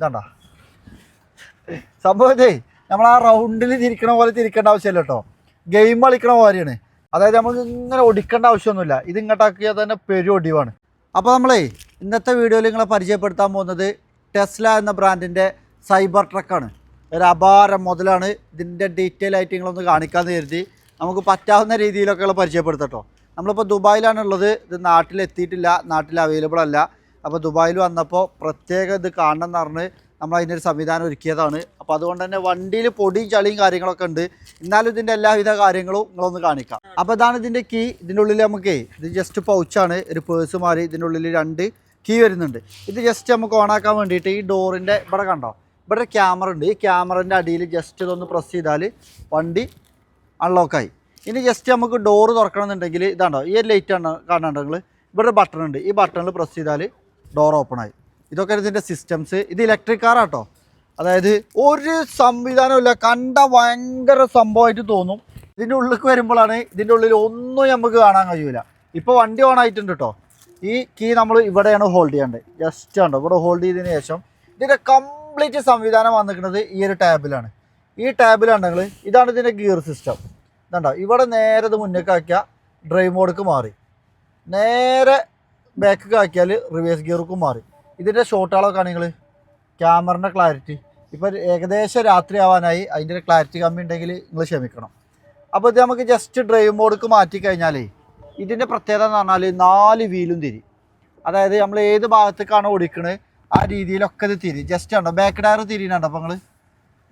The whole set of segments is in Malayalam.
ഇതാണ്ടാ സംഭവത്തെ നമ്മൾ ആ റൗണ്ടിൽ തിരിക്കണ പോലെ തിരിക്കേണ്ട ആവശ്യമില്ല കേട്ടോ. ഗെയിം കളിക്കണ പോലെയാണ്. അതായത് നമുക്ക് ഇങ്ങനെ ഒടിക്കേണ്ട ആവശ്യമൊന്നുമില്ല. ഇത് ഇങ്ങോട്ടാക്കിയാൽ തന്നെ പെരും ഒടിവാണ്. അപ്പോൾ നമ്മളേ ഇന്നത്തെ വീഡിയോയിൽ നിങ്ങളെ പരിചയപ്പെടുത്താൻ പോകുന്നത് ടെസ്ല എന്ന ബ്രാൻഡിൻ്റെ സൈബർ ട്രക്കാണ്. ഒരു അപാരം മുതലാണ്. ഇതിൻ്റെ ഡീറ്റെയിൽ ആയിട്ട് നിങ്ങളൊന്ന് കാണിക്കാമെന്ന് കരുതി നമുക്ക് പറ്റാവുന്ന രീതിയിലൊക്കെയുള്ള പരിചയപ്പെടുത്തട്ടോ. നമ്മളിപ്പോൾ ദുബായിലാണുള്ളത്. ഇത് നാട്ടിലെത്തിയിട്ടില്ല, നാട്ടിൽ അവൈലബിൾ അല്ല. അപ്പോൾ ദുബായിൽ വന്നപ്പോൾ പ്രത്യേകം ഇത് കാണണം എന്ന് പറഞ്ഞ് നമ്മൾ അതിനൊരു സംവിധാനം ഒരുക്കിയതാണ്. അപ്പോൾ അതുകൊണ്ട് തന്നെ വണ്ടിയിൽ പൊടിയും ചളിയും കാര്യങ്ങളൊക്കെ ഉണ്ട്. എന്നാലും ഇതിൻ്റെ എല്ലാവിധ കാര്യങ്ങളും നിങ്ങളൊന്ന് കാണിക്കാം. അപ്പോൾ ഇതാണ് ഇതിൻ്റെ കീ. ഇതിൻ്റെ ഉള്ളിൽ നമുക്ക് ഇത് ജസ്റ്റ് പൗച്ചാണ്, ഒരു പേഴ്സ് മാറി. ഇതിൻ്റെ ഉള്ളിൽ 2 കീ വരുന്നുണ്ട്. ഇത് ജസ്റ്റ് നമുക്ക് ഓണാക്കാൻ വേണ്ടിയിട്ട് ഈ ഡോറിൻ്റെ ഇവിടെ കണ്ടോ, ഇവിടെ ക്യാമറ ഉണ്ട്. ഈ ക്യാമറൻ്റെ അടിയിൽ ജസ്റ്റ് ഇതൊന്ന് പ്രസ് ചെയ്താൽ വണ്ടി അൺലോക്കായി. ഇനി ജസ്റ്റ് നമുക്ക് ഡോറ് തുറക്കണമെന്നുണ്ടെങ്കിൽ ഇതാണ്ടോ, ഈ ഒരു ലൈറ്റ് കാണാണ്ടോ നിങ്ങൾ, ഇവിടെ ബട്ടൺ ഉണ്ട്. ഈ ബട്ടണിൽ പ്രസ് ചെയ്താൽ ഡോർ ഓപ്പണായി. ഇതൊക്കെ ഇതിൻ്റെ സിസ്റ്റംസ്. ഇത് ഇലക്ട്രിക് കാറാട്ടോ. അതായത് ഒരു സംവിധാനമില്ല, കണ്ട ഭയങ്കര സംഭവമായിട്ട് തോന്നും. ഇതിൻ്റെ ഉള്ളിലേക്ക് വരുമ്പോഴാണ് ഇതിൻ്റെ ഉള്ളിൽ ഒന്നും നമുക്ക് കാണാൻ കഴിയില്ല. ഇപ്പോൾ വണ്ടി ഓൺ ആയിട്ടുണ്ട് കേട്ടോ. ഈ കീ നമ്മൾ ഇവിടെയാണ് ഹോൾഡ് ചെയ്യേണ്ടത്. ജസ്റ്റ് ഉണ്ടോ, ഇവിടെ ഹോൾഡ് ചെയ്തതിന് ശേഷം ഇതിൻ്റെ കംപ്ലീറ്റ് സംവിധാനം വന്നിരിക്കുന്നത് ഈ ഒരു ടാബിലാണ്. ഈ ടാബിലാണെങ്കിൽ ഇതാണ് ഇതിൻ്റെ ഗിയർ സിസ്റ്റം. ഇതുണ്ടോ, ഇവിടെ നേരെ ഇത് മുന്നേക്കാക്കിയാൽ ഡ്രൈവ് മോഡ്ക്ക് മാറി, നേരെ ബാക്ക് ആക്കിയാൽ റിവേഴ്സ് ഗിയർക്കും മാറി. ഇതിൻ്റെ ഷോട്ടുകളൊക്കെ ആണെങ്കിൽ ക്യാമറിൻ്റെ ക്ലാരിറ്റി ഇപ്പോൾ ഏകദേശം രാത്രി ആവാനായി. അതിൻ്റെ ക്ലാരിറ്റി കമ്മി ഉണ്ടെങ്കിൽ നിങ്ങൾ ക്ഷമിക്കണം. അപ്പോൾ ഇത് നമുക്ക് ജസ്റ്റ് ഡ്രൈവ് മോഡ്ക്ക് മാറ്റിക്കഴിഞ്ഞാലേ ഇതിൻ്റെ പ്രത്യേകത എന്ന് പറഞ്ഞാൽ 4 വീലും തിരി. അതായത് നമ്മൾ ഏത് ഭാഗത്തേക്കാണോ ഓടിക്കണത് ആ രീതിയിലൊക്കെ ഇത് തിരി. ജസ്റ്റ് ഉണ്ടോ, ബാക്ക് ടയർ തിരിയുന്നുണ്ടോ. അപ്പോൾ നിങ്ങൾ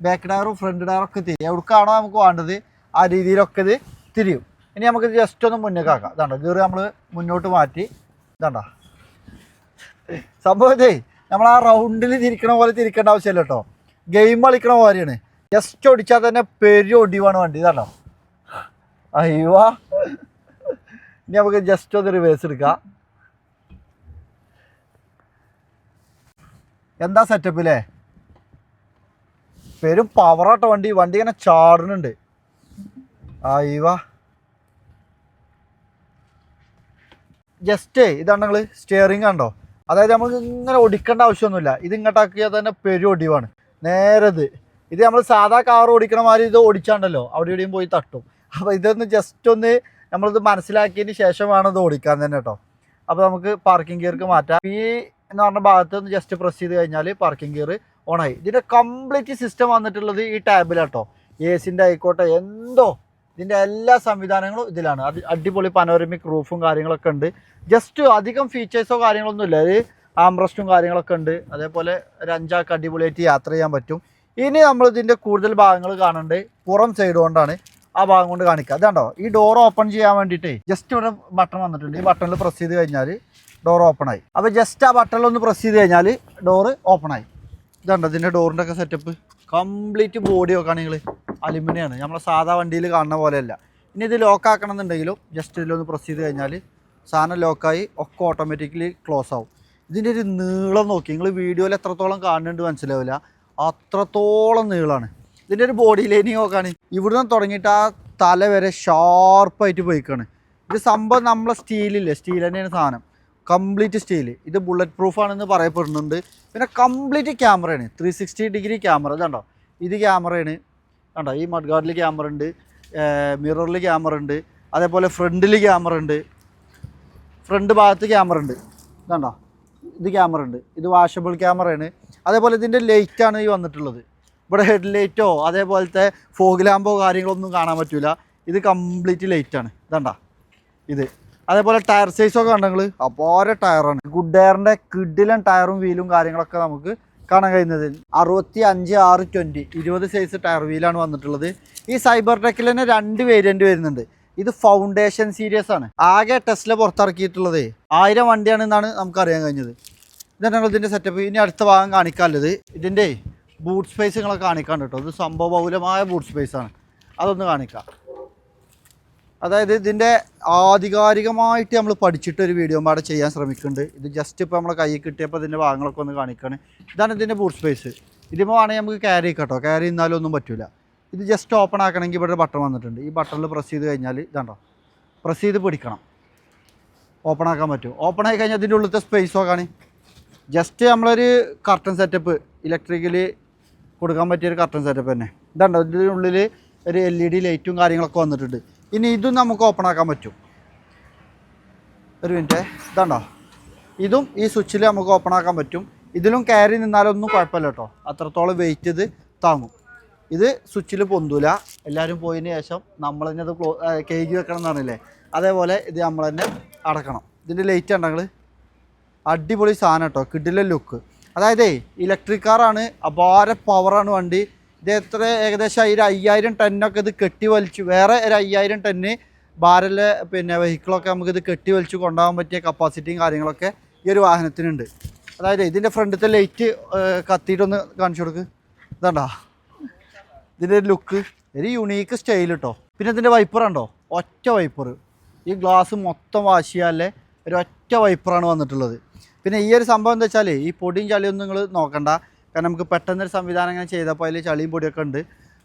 ബാക്ക് ടയറും ഫ്രണ്ട് ടയറൊക്കെ തിരി. എവിടേക്കാണോ നമുക്ക് വേണ്ടത് ആ രീതിയിലൊക്കെ ഇത് തിരിയും. ഇനി നമുക്ക് ജസ്റ്റ് ഒന്ന് മുന്നേക്കാക്കാം. ഇതാണ്ടോ, ഗിയർ നമ്മൾ മുന്നോട്ട് മാറ്റി. ഇതാണ്ടോ സംഭവത്തെ നമ്മൾ ആ റൗണ്ടിൽ തിരിക്കണ പോലെ തിരിക്കേണ്ട ആവശ്യമില്ല കേട്ടോ. ഗെയിം കളിക്കണ പോലെയാണ്. ജസ്റ്റ് ഓടിച്ചാൽ തന്നെ പെരും ഒടിവാണ് വണ്ടി. ഇതാണോ, അയ്യോ. ഇനി നമുക്ക് ജസ്റ്റ് ഒന്ന് റിവേഴ്സ് എടുക്കാം. എന്താ സെറ്റപ്പ് അല്ലേ, പെരും പവറാട്ടോ വണ്ടി. വണ്ടി ഇങ്ങനെ ചാടുന്നുണ്ട്. അയ്യോ, ജസ്റ്റ് ഇതാണ് നിങ്ങൾ സ്റ്റിയറിംഗ് കണ്ടോ. അതായത് നമുക്ക് ഇങ്ങനെ ഒടിക്കേണ്ട ആവശ്യമൊന്നുമില്ല. ഇത് ഇങ്ങോട്ടാക്കിയാൽ തന്നെ പെരും ഒടിവാണ്. നേരെ ഇത് നമ്മൾ സാധാ കാർ ഓടിക്കണ മാതിരി ഇത് ഓടിച്ചാണ്ടല്ലോ അവിടെ എവിടെയും പോയി തട്ടും. അപ്പോൾ ഇതൊന്ന് ജസ്റ്റ് ഒന്ന് നമ്മളിത് മനസ്സിലാക്കിയതിന് ശേഷമാണ് ഇത് ഓടിക്കാൻ തന്നെ കേട്ടോ. അപ്പോൾ നമുക്ക് പാർക്കിംഗ് ഗിയർക്ക് മാറ്റാം. ഈ എന്ന് പറഞ്ഞ ഭാഗത്ത് ഒന്ന് ജസ്റ്റ് പ്രസ് ചെയ്ത് കഴിഞ്ഞാൽ പാർക്കിംഗ് ഗിയർ ഓണായി. ഇതിൻ്റെ കംപ്ലീറ്റ് സിസ്റ്റം വന്നിട്ടുള്ളത് ഈ ടാബിലാട്ടോ. എസിൻ്റെ ആയിക്കോട്ടെ എന്തോ ഇതിൻ്റെ എല്ലാ സംവിധാനങ്ങളും ഇതിലാണ്. അത് അടിപൊളി പനോരമിക് റൂഫും കാര്യങ്ങളൊക്കെ ഉണ്ട്. ജസ്റ്റ് അധികം ഫീച്ചേഴ്സോ കാര്യങ്ങളൊന്നും ഇല്ല. ഒരു ആംബ്രസ്റ്റും കാര്യങ്ങളൊക്കെ ഉണ്ട്. അതേപോലെ ഒരു 5 ആൾക്ക് അടിപൊളിയായിട്ട് യാത്ര ചെയ്യാൻ പറ്റും. ഇനി നമ്മൾ ഇതിൻ്റെ കൂടുതൽ ഭാഗങ്ങൾ കാണേണ്ടത് പുറം സൈഡ് കൊണ്ടാണ്. ആ ഭാഗം കൊണ്ട് കാണിക്കുക. അതുകൊണ്ടോ, ഈ ഡോർ ഓപ്പൺ ചെയ്യാൻ വേണ്ടിയിട്ടേ ജസ്റ്റ് ഇവിടെ ബട്ടൺ വന്നിട്ടുണ്ട്. ഈ ബട്ടണിൽ പ്രസ് ചെയ്ത് കഴിഞ്ഞാൽ ഡോർ ഓപ്പണായി. അപ്പോൾ ജസ്റ്റ് ആ ബട്ടണിലൊന്ന് പ്രസ് ചെയ്ത് കഴിഞ്ഞാൽ ഡോറ് ഓപ്പണായി. ഇതുണ്ടോ ഇതിൻ്റെ ഡോറിൻ്റെ ഒക്കെ സെറ്റപ്പ്. കംപ്ലീറ്റ് ബോഡി നോക്കുകയാണെങ്കിൽ അലുമിനിയാണ്. നമ്മളെ സാധാ വണ്ടിയിൽ കാണുന്ന പോലെയല്ല. ഇനി ഇത് ലോക്ക് ആക്കണം എന്നുണ്ടെങ്കിലും ജസ്റ്റ് ഇതിലൊന്ന് പ്രസ് ചെയ്ത് കഴിഞ്ഞാൽ സാധനം ലോക്കായി ഒക്കെ ഓട്ടോമാറ്റിക്കലി ക്ലോസ് ആവും. ഇതിൻ്റെ ഒരു നീളം നോക്കി നിങ്ങൾ വീഡിയോയിൽ എത്രത്തോളം കാണുന്നുണ്ട് മനസ്സിലാവില്ല, അത്രത്തോളം നീളമാണ്. ഇതിൻ്റെ ഒരു ബോഡി ലൈനിങ് നോക്കുകയാണ്. ഇവിടുന്ന് തുടങ്ങിയിട്ട് ആ തല വരെ ഷാർപ്പായിട്ട് പോയിക്കാണ്. ഇത് സംഭവം നമ്മളെ സ്റ്റീലില്ലേ, സ്റ്റീൽ തന്നെയാണ് സാധനം. Complete steel. ഇത് ബുള്ളറ്റ് പ്രൂഫാണെന്ന് പറയപ്പെടുന്നുണ്ട്. പിന്നെ കംപ്ലീറ്റ് ക്യാമറയാണ്, 360 ഡിഗ്രി ക്യാമറ. ഇതുണ്ടോ, ഇത് ക്യാമറയാണ് കണ്ടോ. ഈ മഡ് ഗാർഡിൽ ക്യാമറ ഉണ്ട്, മിററിൽ ക്യാമറ ഉണ്ട്, അതേപോലെ ഫ്രണ്ടിൽ ക്യാമറ ഉണ്ട്, ഫ്രണ്ട് ഭാഗത്ത് ക്യാമറ ഉണ്ട്. ഇതുണ്ടോ, ഇത് ക്യാമറ ഉണ്ട്. ഇത് വാഷബിൾ ക്യാമറയാണ്. അതേപോലെ ഇതിൻ്റെ ലൈറ്റാണ് ഈ വന്നിട്ടുള്ളത്. ഇവിടെ ഹെഡ് ലൈറ്റോ അതേപോലത്തെ ഫോഗ് ലാമ്പോ കാര്യങ്ങളൊന്നും കാണാൻ പറ്റില്ല. ഇത് കംപ്ലീറ്റ് ലൈറ്റാണ്. ഇതണ്ട ഇത്. അതേപോലെ ടയർ സൈസൊക്കെ കണ്ടെങ്കിൽ അപാര ടയറാണ്. ഗുഡ് എയറിൻ്റെ കിഡിലൻ ടയറും വീലും കാര്യങ്ങളൊക്കെ നമുക്ക് കാണാൻ കഴിയുന്നത്. 65/620 20 സൈസ് ടയർ വീലാണ് വന്നിട്ടുള്ളത്. ഈ സൈബർ ടെക്കിൽ തന്നെ 2 വേരിയൻറ്റ് വരുന്നുണ്ട്. ഇത് ഫൗണ്ടേഷൻ സീരീസ് ആണ്. ആകെ ടെസ്ല പുറത്തിറക്കിയിട്ടുള്ളത് 1000 വണ്ടിയാണെന്നാണ് നമുക്കറിയാൻ കഴിഞ്ഞത്. ഇതാണ് ഇതിൻ്റെ സെറ്റപ്പ്. ഇനി അടുത്ത ഭാഗം കാണിക്കാനുള്ളത് ഇതിൻ്റെ ബൂട്ട് സ്പേസ് നിങ്ങളെ കാണിക്കാൻ കേട്ടോ. ഇത് സംഭവബഹുലമായ ബൂട്ട് സ്പേസാണ്. അതൊന്ന് കാണിക്കാം. അതായത് ഇതിൻ്റെ ആധികാരികമായിട്ട് നമ്മൾ പഠിച്ചിട്ടൊരു വീഡിയോ പാടെ ചെയ്യാൻ ശ്രമിക്കുന്നുണ്ട്. ഇത് ജസ്റ്റ് ഇപ്പോൾ നമ്മളെ കയ്യിൽ കിട്ടിയപ്പോൾ ഇതിൻ്റെ ഭാഗങ്ങളൊക്കെ ഒന്ന് കാണിക്കുകയാണ്. ഇതാണ് ഇതിൻ്റെ ബൂട്ട് സ്പേസ്. ഇതിപ്പോൾ വേണമെങ്കിൽ നമുക്ക് ക്യാരി കേട്ടോ, ക്യാരി ചെയ്യുന്നാലും ഒന്നും പറ്റില്ല. ഇത് ജസ്റ്റ് ഓപ്പൺ ആക്കണമെങ്കിൽ ഇവിടെ ബട്ടൺ വന്നിട്ടുണ്ട്. ഈ ബട്ടണിൽ പ്രസ് ചെയ്ത് കഴിഞ്ഞാൽ ഇതാണ്ടോ, പ്രസ് ചെയ്ത് പിടിക്കണം, ഓപ്പൺ ആക്കാൻ പറ്റും. ഓപ്പൺ ആയി കഴിഞ്ഞാൽ ഇതിൻ്റെ ഉള്ളിലത്തെ സ്പേസ് നോക്കാണ്. ജസ്റ്റ് നമ്മളൊരു കർട്ടൻ സെറ്റപ്പ് ഇലക്ട്രിക്കൽ കൊടുക്കാൻ പറ്റിയൊരു കർട്ടൻ സെറ്റപ്പ് തന്നെ. ഇതുണ്ടോ, ഇതിനുള്ളിൽ ഒരു LED ലൈറ്റും കാര്യങ്ങളൊക്കെ വന്നിട്ടുണ്ട്. ഇനി ഇതും നമുക്ക് ഓപ്പൺ ആക്കാൻ പറ്റും. ഒരു മിനിറ്റ്, ഇതുണ്ടോ, ഇതും ഈ സ്വിച്ചിൽ നമുക്ക് ഓപ്പൺ ആക്കാൻ പറ്റും. ഇതിലും കയറി നിന്നാലൊന്നും കുഴപ്പമില്ല കേട്ടോ, അത്രത്തോളം വെയിറ്റ് ഇത് താങ്ങും. ഇത് സ്വിച്ചിൽ പൊന്തൂല. എല്ലാവരും പോയതിന് ശേഷം നമ്മൾ തന്നെ അത് കേജി വെക്കണം എന്ന് പറഞ്ഞില്ലേ, അതേപോലെ ഇത് നമ്മൾ തന്നെ അടക്കണം. ഇതിൻ്റെ ലൈറ്റ് ഉണ്ടെങ്കിൽ അടിപൊളി സാധനം കേട്ടോ, കിടിലൻ ലുക്ക്. അതായത് ഇലക്ട്രിക് കാറാണ്, അപാര പവറാണ് വണ്ടി. ഇത് ഏകദേശം 5000 ടണ്ണൊക്കെ ഇത് കെട്ടി വലിച്ചു, വേറെ ഒരു 5000 ടണ്ണ് ഭാരലെ വെഹിക്കിളൊക്കെ നമുക്കിത് കെട്ടി വലിച്ച് കൊണ്ടുപോകാൻ പറ്റിയ കപ്പാസിറ്റിയും കാര്യങ്ങളൊക്കെ ഈ ഒരു വാഹനത്തിനുണ്ട്. അതായത് ഇതിൻ്റെ ഫ്രണ്ടിലത്തെ ലൈറ്റ് കത്തിയിട്ടൊന്ന് കാണിച്ചു കൊടുക്ക്. ഇതാണ്ടാ ഇതിൻ്റെ ഒരു ലുക്ക്, ഒരു യുണീക്ക് സ്റ്റൈൽ കേട്ടോ. പിന്നെ ഇതിൻ്റെ വൈപ്പർ ഉണ്ടോ, ഒറ്റ വൈപ്പർ. ഈ ഗ്ലാസ് മൊത്തം വാഷ് ചെയ്യാല്ലേ ഒരു ഒറ്റ വൈപ്പറാണ് വന്നിട്ടുള്ളത്. പിന്നെ ഈ ഒരു സംഭവം എന്താ വെച്ചാൽ ഈ പൊടിയും ചളിയൊന്നും നിങ്ങൾ നോക്കണ്ട, കാരണം നമുക്ക് പെട്ടെന്നൊരു സംവിധാനം ഇങ്ങനെ ചെയ്തപ്പോൾ അതിൽ ചളിയും പൊടിയൊക്കെ ഉണ്ട്.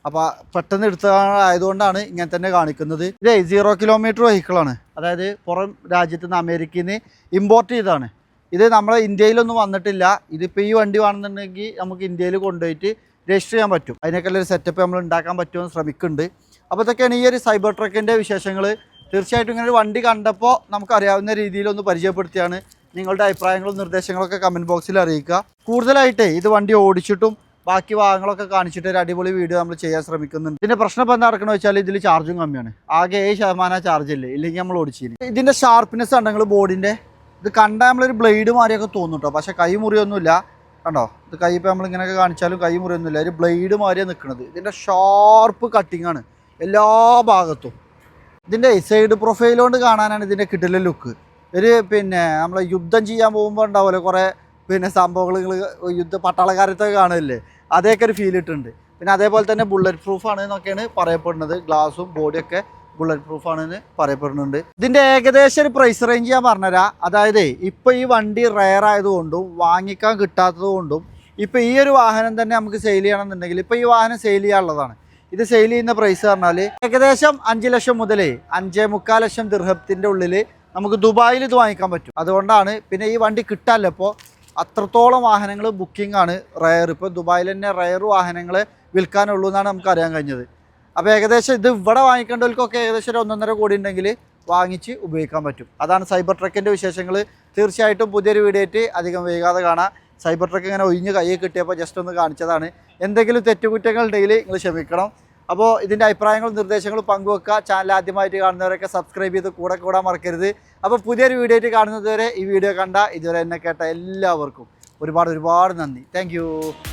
അപ്പോൾ പെട്ടെന്ന് എടുത്തതായതുകൊണ്ടാണ് ഇങ്ങനെ തന്നെ കാണിക്കുന്നത്. ഇതേ 0 കിലോമീറ്റർ വെഹിക്കിളാണ്, അതായത് പുറം രാജ്യത്ത് നിന്ന് അമേരിക്കയിൽ നിന്ന് ഇമ്പോർട്ട് ചെയ്തതാണ്. ഇത് നമ്മളെ ഇന്ത്യയിലൊന്നും വന്നിട്ടില്ല. ഇതിപ്പോൾ ഈ വണ്ടി വേണമെന്നുണ്ടെങ്കിൽ നമുക്ക് ഇന്ത്യയിൽ കൊണ്ടുപോയിട്ട് രജിസ്റ്റർ ചെയ്യാൻ പറ്റും. അതിനൊക്കെയുള്ളൊരു സെറ്റപ്പ് നമ്മൾ ഉണ്ടാക്കാൻ പറ്റുമെന്ന് ശ്രമിക്കുന്നുണ്ട്. അപ്പോൾ ഇതൊക്കെയാണ് ഈ ഒരു സൈബർ ട്രക്കിൻ്റെ വിശേഷങ്ങൾ. തീർച്ചയായിട്ടും ഇങ്ങനെ ഒരു വണ്ടി കണ്ടപ്പോൾ നമുക്കറിയാവുന്ന രീതിയിലൊന്ന് പരിചയപ്പെടുത്തിയാണ്. നിങ്ങളുടെ അഭിപ്രായങ്ങളും നിർദ്ദേശങ്ങളൊക്കെ കമൻറ്റ് ബോക്സിൽ അറിയിക്കുക. കൂടുതലായിട്ട് ഇത് വണ്ടി ഓടിച്ചിട്ടും ബാക്കി ഭാഗങ്ങളൊക്കെ കാണിച്ചിട്ട് ഒരു അടിപൊളി വീഡിയോ നമ്മൾ ചെയ്യാൻ ശ്രമിക്കുന്നുണ്ട്. ഇതിൻ്റെ പ്രശ്നം ഇപ്പോൾ എന്താ നടക്കണമെന്ന് വെച്ചാൽ ഇതിൽ ചാർജും കമ്മിയാണ്, ആകെ 7% ചാർജ് ഇല്ലേ, ഇല്ലെങ്കിൽ നമ്മൾ ഓടിച്ചില്ല. ഇതിൻ്റെ ഷാർപ്പ്നെസ് ഉണ്ടെങ്കിൽ ബോഡിൻ്റെ ഇത് കണ്ടാൽ നമ്മളൊരു ബ്ലേഡ് മാറിയൊക്കെ തോന്നും കേട്ടോ, പക്ഷേ കൈ മുറിയൊന്നുമില്ല. കണ്ടോ, ഇത് കൈ ഇപ്പോൾ നമ്മളിങ്ങനെയൊക്കെ കാണിച്ചാലും കൈ മുറിയൊന്നുമില്ല, ഒരു ബ്ലേഡ് മാറിയാണ് നിൽക്കുന്നത്. ഇതിൻ്റെ ഷാർപ്പ് കട്ടിങ് ആണ് എല്ലാ ഭാഗത്തും. ഇതിൻ്റെ സൈഡ് പ്രൊഫൈൽ കൊണ്ട് കാണാനാണ് ഇതിൻ്റെ കിടിലൻ ലുക്ക്. ഒരു നമ്മൾ യുദ്ധം ചെയ്യാൻ പോകുമ്പോൾ ഉണ്ടാവുമല്ലോ കുറേ സംഭവങ്ങൾ, നിങ്ങൾ പട്ടാളക്കാരത്തൊക്കെ കാണുമല്ലേ, അതേക്കെ ഒരു ഫീൽ ഇട്ടുണ്ട്. പിന്നെ അതേപോലെ തന്നെ ബുള്ളറ്റ് പ്രൂഫാണ് എന്നൊക്കെയാണ് പറയപ്പെടുന്നത്. ഗ്ലാസും ബോഡിയൊക്കെ ബുള്ളറ്റ് പ്രൂഫാണെന്ന് പറയപ്പെടുന്നുണ്ട്. ഇതിൻ്റെ ഏകദേശം ഒരു പ്രൈസ് റേഞ്ച് ഞാൻ പറഞ്ഞുതരാം. അതായത് ഇപ്പോൾ ഈ വണ്ടി റെയർ ആയതുകൊണ്ടും വാങ്ങിക്കാൻ കിട്ടാത്തത് കൊണ്ടും ഇപ്പോൾ ഈ ഒരു വാഹനം തന്നെ നമുക്ക് സെയിൽ ചെയ്യണമെന്നുണ്ടെങ്കിൽ ഇപ്പോൾ ഈ വാഹനം സെയിൽ ചെയ്യാനുള്ളതാണ്. ഇത് സെയിൽ ചെയ്യുന്ന പ്രൈസ് പറഞ്ഞാൽ ഏകദേശം 5 ലക്ഷം മുതൽ 5.25 ലക്ഷം ദിർഹത്തിൻ്റെ ഉള്ളിൽ നമുക്ക് ദുബായിൽ ഇത് വാങ്ങിക്കാൻ പറ്റും. അതുകൊണ്ടാണ് പിന്നെ ഈ വണ്ടി കിട്ടാമല്ലോ, ഇപ്പോൾ അത്രത്തോളം വാഹനങ്ങൾ ബുക്കിംഗ് ആണ് റെയർ. ഇപ്പോൾ ദുബായിൽ തന്നെ റെയർ വാഹനങ്ങൾ വിൽക്കാനുള്ളൂ എന്നാണ് നമുക്ക് അറിയാൻ കഴിഞ്ഞത്. അപ്പോൾ ഏകദേശം ഇത് ഇവിടെ വാങ്ങിക്കേണ്ടവർക്കൊക്കെ ഏകദേശം ഒരു 1.5 കോടി ഉണ്ടെങ്കിൽ വാങ്ങിച്ച് ഉപയോഗിക്കാൻ പറ്റും. അതാണ് സൈബർ ട്രക്കിൻ്റെ വിശേഷങ്ങൾ. തീർച്ചയായിട്ടും പുതിയൊരു വീഡിയോ ആയിട്ട് അധികം വൈകാതെ കാണാം. സൈബർ ട്രക്ക് ഇങ്ങനെ ഒഴിഞ്ഞ് കയ്യിൽ കിട്ടിയപ്പോൾ ജസ്റ്റ് ഒന്ന് കാണിച്ചതാണ്. എന്തെങ്കിലും തെറ്റുകുറ്റങ്ങൾ ഉണ്ടെങ്കിൽ നിങ്ങൾ ക്ഷമിക്കണം. അപ്പോൾ ഇതിൻ്റെ അഭിപ്രായങ്ങളും നിർദ്ദേശങ്ങളും പങ്കുവെക്കുക. ചാനൽ ആദ്യമായിട്ട് കാണുന്നവരൊക്കെ സബ്സ്ക്രൈബ് ചെയ്ത് കൂടാൻ മറക്കരുത്. അപ്പോൾ പുതിയൊരു വീഡിയോ ആയിട്ട് കാണുന്നത് വരെ ഈ വീഡിയോ കണ്ട ഇതുവരെ എന്നെ കേട്ട എല്ലാവർക്കും ഒരുപാട് നന്ദി. താങ്ക്